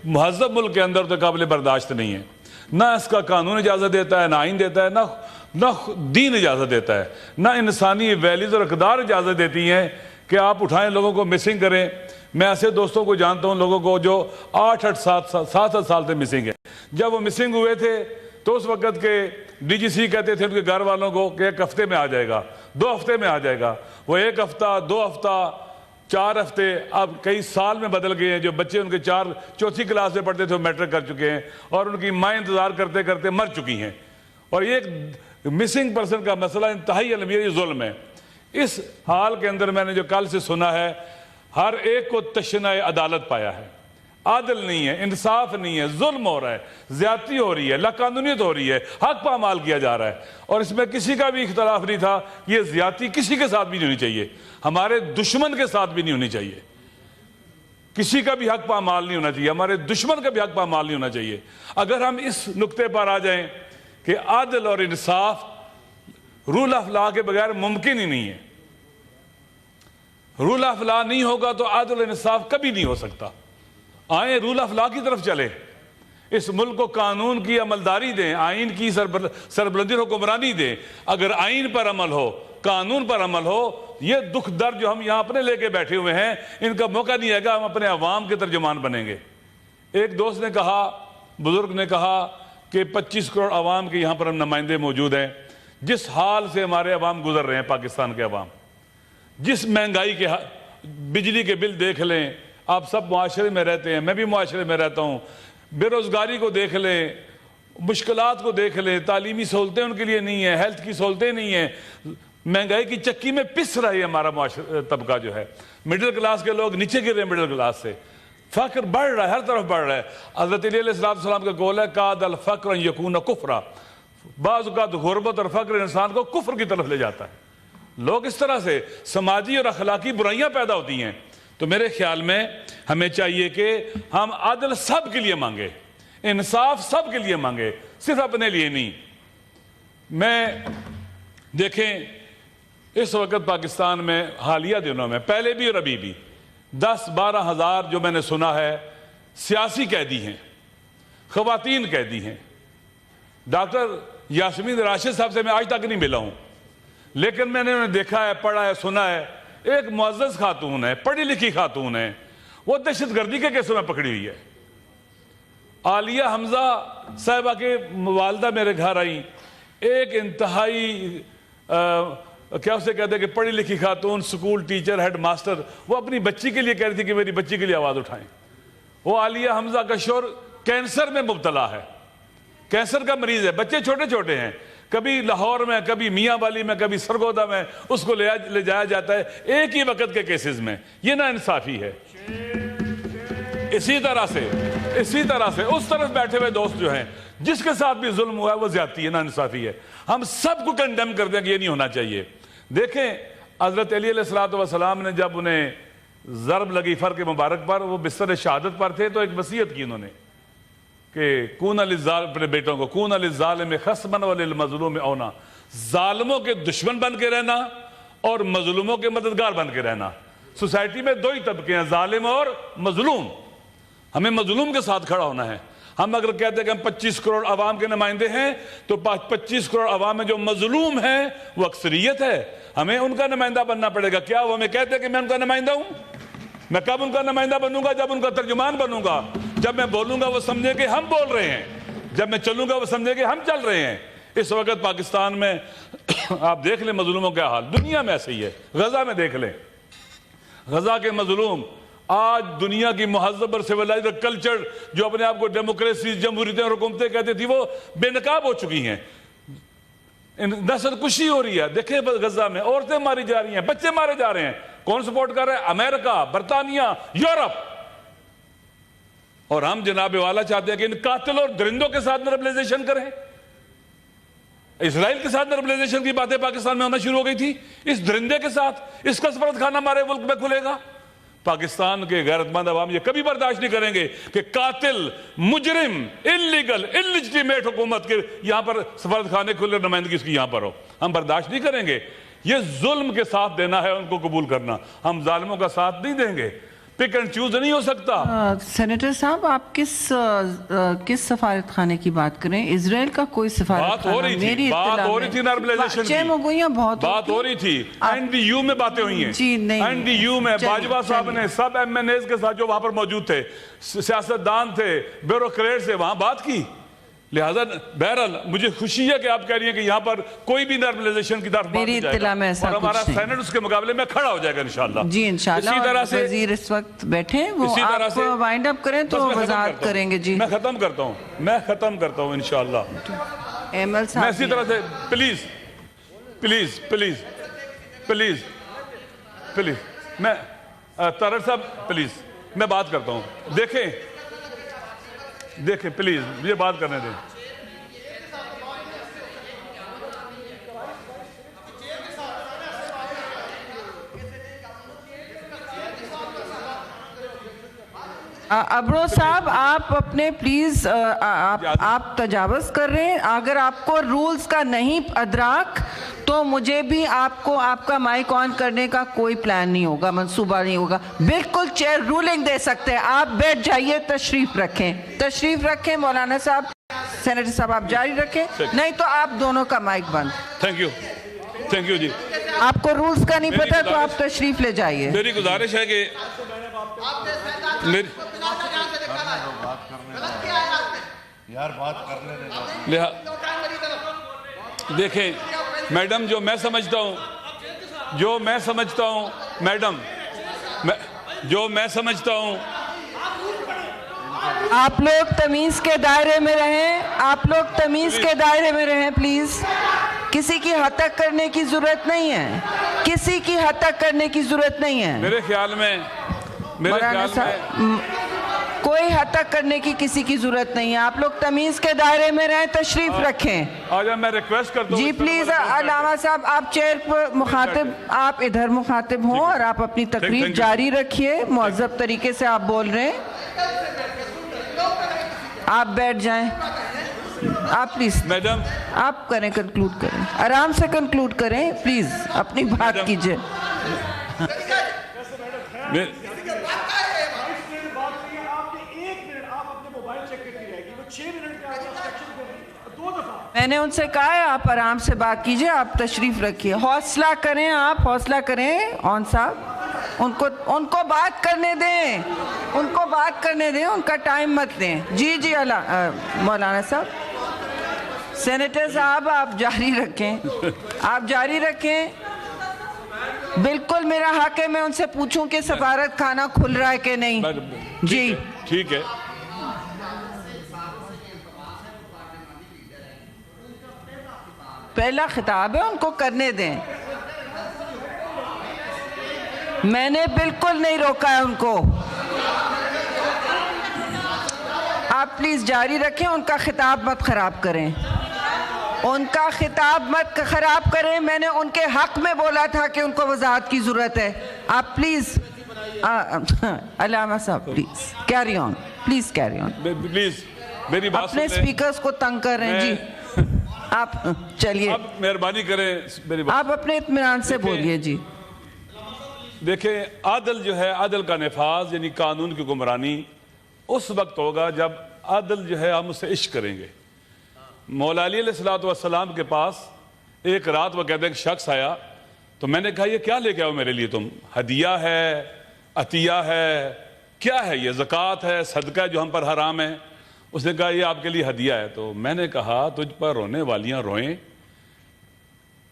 महज़ब मुल्क के अंदर तो काबिल बर्दाश्त नहीं है। ना इसका कानून इजाज़त देता है, ना आइन देता है, ना दीन इजाज़त देता है, ना इंसानी वैल्यूज़ और अक़दार इजाज़त देती हैं कि आप उठाएं, लोगों को मिसिंग करें। मैं ऐसे दोस्तों को जानता हूं, लोगों को जो 7 साल से मिसिंग है। जब वो मिसिंग हुए थे तो उस वक़्त के DGC कहते थे उनके घर वालों को कि 1 हफ्ते में आ जाएगा, 2 हफ्ते में आ जाएगा। वो 1 हफ्ता, 2 हफ्ता, 4 हफ्ते, अब कई साल में बदल गए हैं। जो बच्चे उनके 4-4 क्लास में पढ़ते थे वो मैट्रिक कर चुके हैं और उनकी माँ इंतज़ार करते करते मर चुकी हैं। और ये मिसिंग पर्सन का मसला इंतहाई अलमिया जुल्म है। इस हाल के अंदर मैंने जो कल से सुना है, हर एक को तशनाए अदालत पाया है। आदल नहीं है, इंसाफ नहीं है, जुल्म हो रहा है, ज्यादती हो रही है, लाकानूनियत हो रही है, हक पामाल किया जा रहा है। और इसमें किसी का भी इख्तलाफ नहीं था, ये ज्यादती किसी के साथ भी नहीं होनी चाहिए, हमारे दुश्मन के साथ भी नहीं होनी चाहिए। किसी का भी हक पामाल नहीं होना चाहिए, हमारे दुश्मन का भी हक पामाल नहीं होना चाहिए। अगर हम इस नुक्ते पर आ जाएं कि आदल और इंसाफ रूल ऑफ लॉ के बगैर मुमकिन ही नहीं है, रूल ऑफ लॉ नहीं होगा तो आदल और इंसाफ कभी नहीं हो सकता। आए रूल ऑफ लॉ की तरफ चले, इस मुल्क को कानून की अमलदारी दें, आइन की सरबलंदी हुक्मरानी दें। अगर आइन पर अमल हो, कानून पर अमल हो, ये दुख दर्द जो हम यहाँ अपने लेके बैठे हुए हैं, इनका मौका नहीं आएगा हम अपने अवाम के तर्जुमान बनेंगे। एक दोस्त ने कहा, बुजुर्ग ने कहा कि 25 करोड़ अवाम के यहाँ पर हम नुमाइंदे मौजूद हैं। जिस हाल से हमारे अवाम गुजर रहे हैं, पाकिस्तान के अवाम, जिस महंगाई के, बिजली के बिल देख लें, आप सब मुआशरे में रहते हैं, मैं भी मुआशरे में रहता हूँ, बेरोज़गारी को देख लें, मुश्किलात को देख लें, तालीमी सहूलतें उनके लिए नहीं है, हेल्थ की सहूलतें नहीं है, महंगाई की चक्की में पिस रहा है हमारा तबका जो है। मिडिल क्लास के लोग नीचे गिर रहे हैं, मिडिल क्लास से फ़क्र बढ़ रहा है, हर तरफ बढ़ रहा है। हज़रत अली अलैहिस्सलाम का कौल है, कादल फ़क्र यकून कुफ्रा, बाज़ औक़ात गुरबत और फ़क्र इंसान को कुफ्र की तरफ ले जाता है। लोग इस तरह से समाजी और अखलाकी बुराइयां पैदा होती हैं। तो मेरे ख्याल में हमें चाहिए कि हम आदल सब के लिए मांगे, इंसाफ सब के लिए मांगे, सिर्फ अपने लिए नहीं। मैं देखें इस वक्त पाकिस्तान में हालिया दिनों में, पहले भी और अभी भी 10-12 हज़ार जो मैंने सुना है सियासी कैदी हैं, ख़वातीन कैदी हैं। डॉक्टर यास्मीन राशिद साहब से मैं आज तक नहीं मिला हूं, लेकिन मैंने उन्हें देखा है, पढ़ा है, सुना है। एक मुअज़्ज़ज़ खातून है, पढ़ी लिखी खातून है, वो दहशतगर्दी के केसों में पकड़ी हुई है। आलिया हमजा साहिबा के वालदा मेरे घर आई, एक इंतहाई क्या उसे कहते हैं कि पढ़ी लिखी खातून, स्कूल टीचर, हेड मास्टर, वो अपनी बच्ची के लिए कह रही थी कि मेरी बच्ची के लिए आवाज़ उठाएं। वो आलिया हमजा का शोर कैंसर में मुब्तला है, कैंसर का मरीज है, बच्चे छोटे छोटे हैं, कभी लाहौर में, कभी मियाँ वाली में, कभी सरगोदा में उसको ले जाया जाता है एक ही वक्त के केसेस में। ये ना इंसाफी है। इसी तरह से उस तरफ बैठे हुए दोस्त जो हैं, जिसके साथ भी जुल्म हुआ है वो ज्यादती है, ना इंसाफी है। हम सबको कंडेम कर दें कि ये नहीं होना चाहिए। देखें हज़रत अली अलैहिस्सलाम ने जब उन्हें ज़रब लगी फर के मुबारक पर, वो बिस्तर शहादत पर थे, तो एक वसीयत की उन्होंने कि कून अपने बेटों को कून अलिज़्ज़ालिम खस्मन वलिल मज़लूम औना, जालिमों के दुश्मन बन के रहना और मजलूमों के मददगार बन के रहना। सोसाइटी में 2 ही तबके हैं, जालिम और मजलूम। हमें मजलूम के साथ खड़ा होना है। हम अगर कहते हैं कि हम 25 करोड़ अवाम के नुमाइंदे हैं, तो 25 करोड़ अवाम में जो मजलूम है वो अक्सरियत है, हमें उनका नुमाइंदा बनना पड़ेगा। क्या वो हमें कहते हैं कि मैं उनका नुमाइंदा हूं? मैं कब उनका नुमाइंदा बनूंगा? जब उनका तर्जुमान बनूंगा। जब मैं बोलूंगा वो समझे कि हम बोल रहे हैं, जब मैं चलूंगा वो समझे कि हम चल रहे हैं। इस वक्त पाकिस्तान में आप देख लें मजलूमों का हाल, दुनिया में ऐसे ही है। गजा में देख लें, गजा के मजलूम आज दुनिया की महज़्ज़ब और सिविलाइज्ड कल्चर जो अपने आप को डेमोक्रेसी, जमहूरियतें और हुकूमतें कहती थी, वो बेनकाब हो चुकी हैं। नस्ल कुशी हो रही है। देखें गजा में औरतें मारी जा रही हैं, बच्चे मारे जा रहे हैं। कौन सपोर्ट कर रहे हैं? अमेरिका, बरतानिया, यूरोप। और हम जनाब वाला चाहते हैं कि इन कातिल और दरिंदों के साथ नॉर्मलाइजेशन करें। इसराइल के साथ नॉर्मलाइजेशन की बातें पाकिस्तान में होना शुरू हो गई थी, इस दरिंदे के साथ इसका सफरत खाना हमारे मुल्क में खुलेगा। पाकिस्तान के गैरतमंद अवाम ये कभी बर्दाश्त नहीं करेंगे कि कातिल, मुजरिम, इल्लीगल, इल्लिजिटिमेट हुकूमत के यहां पर सफरत खाने खुले, नुमाइंदगी इसकी यहां पर हो। हम बर्दाश्त नहीं करेंगे। ये जुल्म के साथ देना है, उनको कबूल करना। हम जालिमों का साथ नहीं देंगे। पिक एंड चूज नहीं हो सकता। सेनेटर साहब, आप किस सफारत खाने की बात करें? इजराइल का कोई सफारत बात हो रही थी, बात हो रही थी नॉर्मलाइजेशन की, बात हो रही थी। एनडीयू में बातें हुई हैं जी, नहीं, एनडीयू में बाजवा साहब ने सब एमएनएस के साथ जो वहां पर मौजूद थे, सियासतदान थे, ब्यूरोक्रेट से वहां बात की। लिहाजा बहरहाल मुझे खुशी है कि आप कह रही हैं कि यहाँ पर कोई भी नॉर्मलाइजेशन की तरफ मेरी इत्तला में ऐसा और हमारा कुछ नहीं। सेनेट उसके मुकाबले में खड़ा हो जाएगा इंशाल्लाह। जी इंशाल्लाह। इसी तरह से वजीर इस वक्त बैठे, वो इसी तरह से आप वाइंड अप करें तो वजाहत करेंगे। जी मैं खत्म करता हूँ इंशाल्लाह। एमएल साहब, मैं इसी तरह से please please please please please मैं तरर साहब प्लीज मैं बात करता हूँ। देखें प्लीज मुझे बात करने दें। अब्रो साहब, आप अपने प्लीज आप तजावुज कर रहे हैं। अगर आपको रूल्स का नहीं अदराक तो मुझे भी आपको आपका माइक ऑन करने का कोई प्लान नहीं होगा, मंसूबा नहीं होगा। बिल्कुल चेयर रूलिंग दे सकते हैं। आप बैठ जाइए, तशरीफ रखें मौलाना साहब, सेनेटर साहब आप जारी रखें, नहीं तो आप दोनों का माइक बंद। थैंक यू जी। आपको रूल्स का नहीं पता तो आप तशरीफ ले जाइए। मेरी गुजारिश है कि बात करने देखें मैडम, जो मैं समझता हूं मैडम, जो मैं समझता हूं, आप लोग तमीज के दायरे में रहें, प्लीज। किसी की हतक करने की जरूरत नहीं है, मेरे ख्याल में कोई हतक करने की किसी की जरूरत नहीं है। आप लोग तमीज के दायरे में रहें, तशरीफ रखें। आज मैं रिक्वेस्ट करता हूं जी प्लीज अलामा साहब, आप चेयर पर मुखातिब, आप इधर मुखातिब हों और आप अपनी तकरीर जारी रखिए। मुअज़्ज़ब तरीके से आप बोल रहे हैं, आप बैठ जाएं। आप प्लीज मैडम आप कंक्लूड करें, आराम से कंक्लूड करें, प्लीज अपनी बात कीजिए। मैंने उनसे कहा है आप आराम से बात कीजिए, आप तशरीफ रखिए, हौसला करें ऑन साहब, उनको बात करने दें, उनका टाइम मत दें। जी मौलाना साहब, सेनेटर साहब आप जारी रखें। बिल्कुल मेरा हक है, मैं उनसे पूछूं कि सफारत खाना खुल रहा है कि नहीं। जी ठीक है। पहला खिताब है, उनको करने दें। मैंने बिल्कुल नहीं रोका है उनको। आप प्लीज जारी रखें, उनका खिताब मत खराब करें। मैंने उनके हक में बोला था कि उनको वजाहत की जरूरत है। आप प्लीज अलामा साहब प्लीज कैरी ऑन। प्लीज मेरी बात अपने स्पीकर्स को तंग कर रहे हैं। जी आप चलिए, आप मेहरबानी करें मेरी बात। आप अपने इत्मीनान से बोलिए। जी देखें, आदल जो है, आदल का नफाज यानी कानून की हुक्मरानी उस वक्त होगा जब आदल जो है हम उससे इश्क करेंगे। मौला अली अलैहिस्सलाम के पास एक रात वो कहते हैं शख्स आया, तो मैंने कहा ये क्या लेके आओ मेरे लिए तुम? हदिया है, अतिया है, क्या है ये? ज़कात है, सदका है जो हम पर हराम है? उसने कहा ये आपके लिए हदिया है। तो मैंने कहा तुझ पर रोने वालियां रोएं।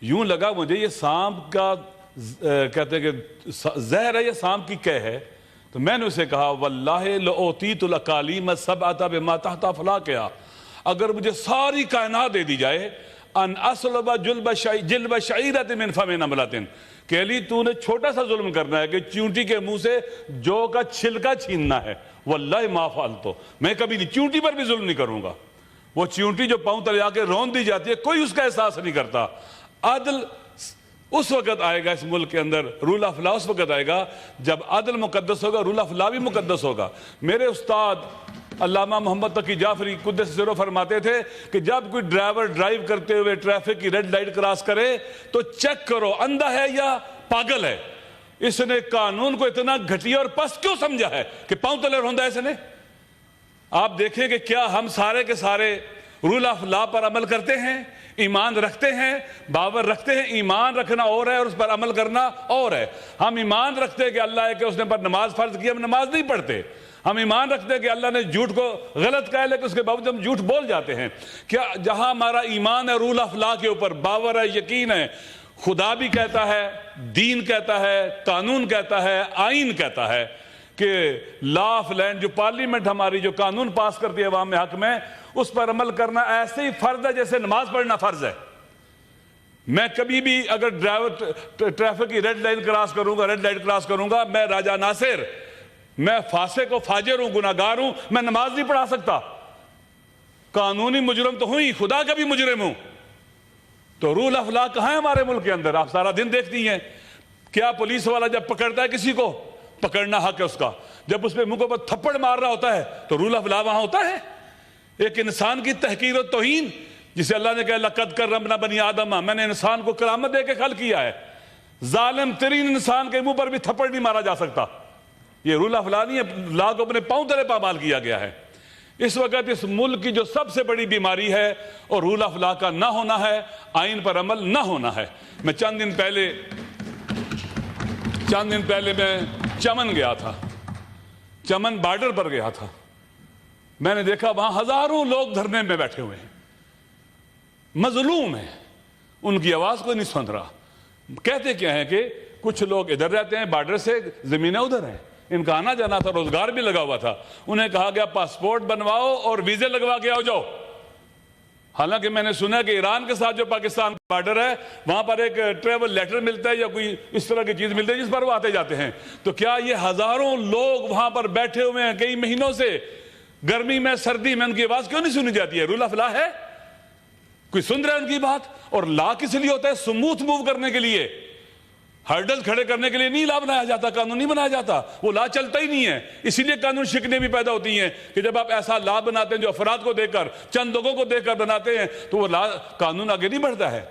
यूं लगा मुझे ये सांप का कहते हैं कि जहर है, ये सांप की कह है। तो मैंने उसे कहा वल्लाहि लओतीतुल अकालीम सबअता बिमा तहता फला क्या, अगर मुझे सारी कायनात दे दी जाए अन असलबा जिल्ब शईरत मिन फमिन नमलतिन, कह ली तूने छोटा सा जुल्म करना है कि चींटी के मुंह से जौ का छिलका छीनना है, वल्लाहि मा फालतू, मैं कभी नहीं चींटी पर भी जुल्म नहीं करूंगा। वो चींटी जो पांव तले आके रौंद दी जाती है, कोई उसका एहसास नहीं करता। आदल उस वक्त आएगा इस मुल्क के अंदर, रूल ऑफ लॉ उस वक्त आएगा जब आदल मुकद्दस होगा, रूल ऑफ लॉ भी मुकद्दस होगा। मेरे उस्ताद अल्लामा मोहम्मद तकी जाफरी कुद्दस सिरो फरमाते थे कि जब कोई ड्राइवर ड्राइव करते हुए ट्रैफिक की रेड लाइट क्रॉस करे तो चेक करो अंधा है या पागल है। इसने कानून को इतना घटिया और पस्त क्यों समझा है कि पांव तले रौंदा है इसने? आप देखें कि क्या हम सारे के सारे रूल ऑफ लॉ पर अमल करते हैं, ईमान रखते हैं, बावर रखते हैं। ईमान रखना और है और उस पर अमल करना और है। हम ईमान रखते हैं कि अल्लाह है कि उसने पर नमाज फर्ज की, हम नमाज नहीं पढ़ते। हम ईमान रखते हैं कि अल्लाह ने झूठ को गलत कहा, लेकिन उसके बावजूद हम झूठ बोल जाते हैं। क्या जहां हमारा ईमान है, रूल ऑफ लॉ के ऊपर बावर है, यकीन है, खुदा भी कहता है, दीन कहता है, कानून कहता है, आइन कहता है कि लॉ ऑफ लैंड, जो पार्लियामेंट हमारी जो कानून पास करती है अवाम में हक में, उस पर अमल करना ऐसे ही फर्ज है जैसे नमाज पढ़ना फर्ज है। मैं कभी भी अगर ड्राइवर ट्रैफिक की रेड लाइन क्रॉस करूंगा, रेड लाइट क्रॉस करूंगा, मैं राजा नासिर, मैं फासिक को फाजिर हूं, गुनाहगार हूं, मैं नमाज नहीं पढ़ा सकता। कानूनी मुजरिम तो हूं ही, खुदा का भी मुजरिम हूं। तो रूल ऑफ लॉ कहां है हमारे मुल्क के अंदर? आप सारा दिन देखती हैं। क्या पुलिस वाला जब पकड़ता है किसी को, पकड़ना हक है उसका, जब उसमें मुंह को थप्पड़ मार रहा होता है तो रूल ऑफ लॉ वहां होता है? एक इंसान की तहकीर और तौहीन, जिसे अल्लाह ने कहा लक़द कररमना बनी आदम, मैंने इंसान को करामत दे के खल किया है, जालिम तरीन इंसान के मुंह पर भी थप्पड़ नहीं मारा जा सकता। ये रूल ऑफ लॉ नहीं है, लॉ को अपने पांव तले पामाल किया गया है। इस वक्त इस मुल्क की जो सबसे बड़ी बीमारी है और रूल ऑफ लॉ का ना होना है, आइन पर अमल ना होना है। मैं चंद दिन पहले मैं चमन गया था, चमन बॉर्डर पर गया था। मैंने देखा वहां हजारों लोग धरने में बैठे हुए हैं, मजलूम हैं, उनकी आवाज कोई नहीं सुन रहा। कहते क्या है कि कुछ लोग इधर रहते हैं, बॉर्डर से जमीनें उधर हैं, इनका आना जाना था, रोजगार भी लगा हुआ था। उन्हें कहा गया पासपोर्ट बनवाओ और वीजे लगवा के आओ जाओ। हालांकि मैंने सुना कि ईरान के साथ जो पाकिस्तान बॉर्डर है, वहां पर एक ट्रेवल लेटर मिलता है या कोई इस तरह की चीज मिलती है जिस पर वो आते जाते हैं। तो क्या ये हजारों लोग वहां पर बैठे हुए हैं कई महीनों से, गर्मी में सर्दी में, उनकी आवाज क्यों नहीं सुनी जाती है? रूल ऑफ लॉ है, कोई सुन रहा है उनकी बात? और लॉ किस लिए होता है? स्मूथ मूव करने के लिए, हर्डल खड़े करने के लिए नहीं लॉ बनाया जाता, कानून नहीं बनाया जाता। वो लॉ चलता ही नहीं है। इसीलिए कानून शिकने भी पैदा होती हैं कि जब आप ऐसा लॉ बनाते हैं जो अफराद को देखकर, चंद लोगों को देखकर बनाते हैं, तो वो लॉ कानून आगे नहीं बढ़ता है।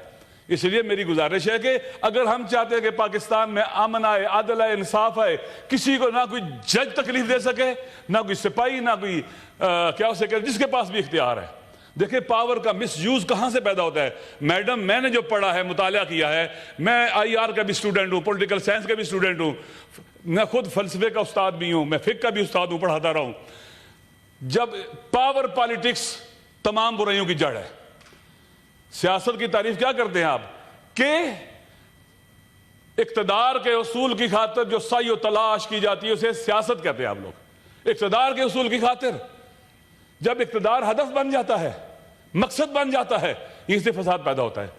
इसलिए मेरी गुजारिश है कि अगर हम चाहते हैं कि पाकिस्तान में अमन आए, आदल आए, इंसाफ आए, किसी को ना कोई जज तकलीफ दे सके, ना कोई सिपाही, ना कोई क्या हो सके, जिसके पास भी इख्तियार है। देखिए पावर का मिसयूज कहां से पैदा होता है। मैडम, मैंने जो पढ़ा है, मुताला किया है, मैं आईआर का भी स्टूडेंट हूं, पॉलिटिकल साइंस का भी स्टूडेंट हूं, मैं खुद फलसफे का उस्ताद भी हूं, मैं फिक का भी उस्ताद हूं, पढ़ाता रहा हूं। जब पावर पॉलिटिक्स तमाम बुराइयों की जड़ है। सियासत की तारीफ क्या करते हैं आप कि इक्तदार के उसूल की खातिर जो सही और तलाश की जाती है उसे सियासत कहते हैं आप लोग। इक्तदार के उसूल की खातिर जब इक्तदार हदफ बन जाता है, मकसद बन जाता है, यहीं से फसाद पैदा होता है।